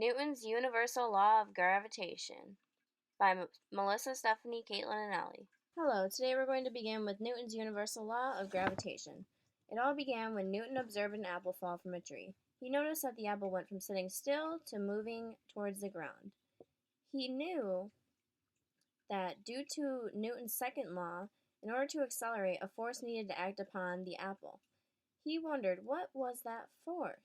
Newton's Universal Law of Gravitation by Melissa, Stephanie, Caitlin, and Ellie. Hello, today we're going to begin with Newton's Universal Law of Gravitation. It all began when Newton observed an apple fall from a tree. He noticed that the apple went from sitting still to moving towards the ground. He knew that due to Newton's second law, in order to accelerate, a force needed to act upon the apple. He wondered, what was that force?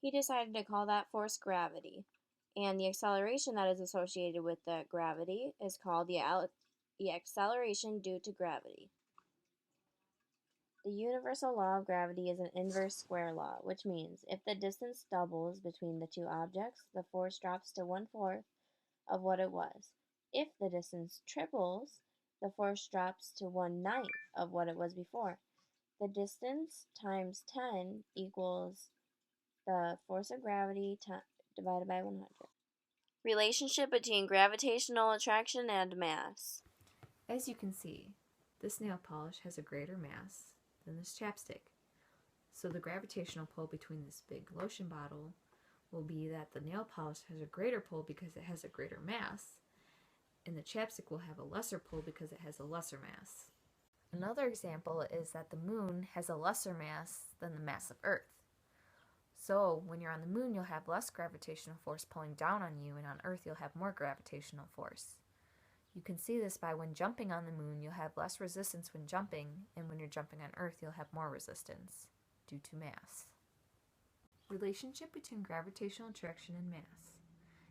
He decided to call that force gravity, and the acceleration that is associated with the gravity is called the acceleration due to gravity. The universal law of gravity is an inverse square law, which means if the distance doubles between the two objects, the force drops to 1/4 of what it was. If the distance triples, the force drops to 1/9 of what it was before. The distance times 10 equals the force of gravity divided by 100. Relationship between gravitational attraction and mass. As you can see, this nail polish has a greater mass than this chapstick. So the gravitational pull between this big lotion bottle will be that the nail polish has a greater pull because it has a greater mass, and the chapstick will have a lesser pull because it has a lesser mass. Another example is that the moon has a lesser mass than the mass of Earth. So when you're on the moon, you'll have less gravitational force pulling down on you, and on Earth you'll have more gravitational force. You can see this by when jumping on the moon, you'll have less resistance when jumping, and when you're jumping on Earth, you'll have more resistance due to mass. Relationship between gravitational attraction and mass.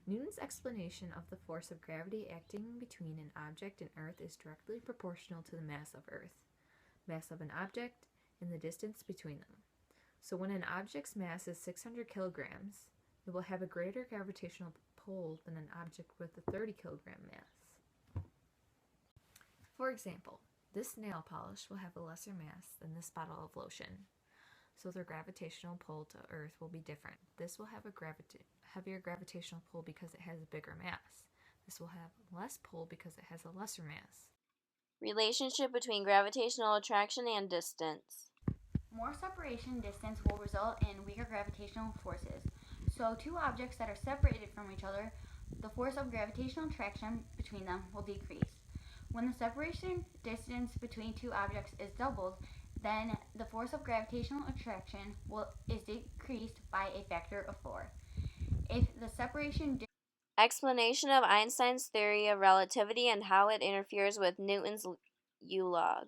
Newton's explanation of the force of gravity acting between an object and Earth is directly proportional to the mass of Earth, mass of an object, and the distance between them. So when an object's mass is 600 kilograms, it will have a greater gravitational pull than an object with a 30 kilogram mass. For example, this nail polish will have a lesser mass than this bottle of lotion, so their gravitational pull to Earth will be different. This will have a heavier gravitational pull because it has a bigger mass. This will have less pull because it has a lesser mass. Relationship between gravitational attraction and distance. More separation distance will result in weaker gravitational forces. So two objects that are separated from each other, the force of gravitational attraction between them will decrease. When the separation distance between two objects is doubled, then the force of gravitational attraction is decreased by a factor of 4. If the separation Explanation of Einstein's theory of relativity and how it interferes with Newton's Ulog.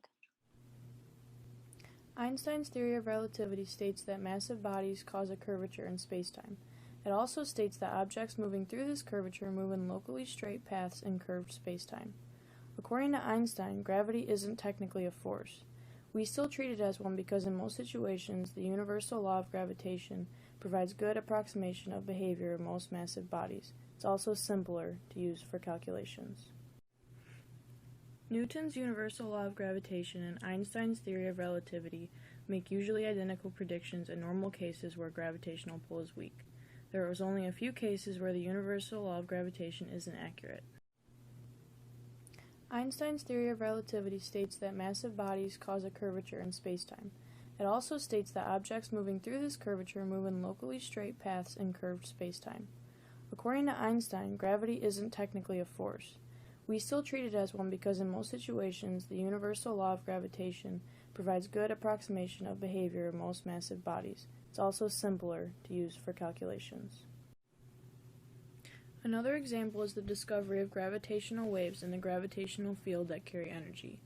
Einstein's theory of relativity states that massive bodies cause a curvature in spacetime. It also states that objects moving through this curvature move in locally straight paths in curved spacetime. According to Einstein, gravity isn't technically a force. We still treat it as one because in most situations, the universal law of gravitation provides good approximation of behavior of most massive bodies. It's also simpler to use for calculations. Newton's universal law of gravitation and Einstein's theory of relativity make usually identical predictions in normal cases where gravitational pull is weak. There is only a few cases where the universal law of gravitation isn't accurate. Einstein's theory of relativity states that massive bodies cause a curvature in spacetime. It also states that objects moving through this curvature move in locally straight paths in curved spacetime. According to Einstein, gravity isn't technically a force. We still treat it as one because in most situations, the universal law of gravitation provides good approximation of behavior of most massive bodies. It's also simpler to use for calculations. Another example is the discovery of gravitational waves in the gravitational field that carry energy.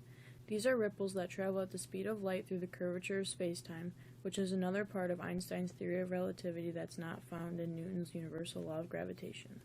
These are ripples that travel at the speed of light through the curvature of spacetime, which is another part of Einstein's theory of relativity that's not found in Newton's universal law of gravitation.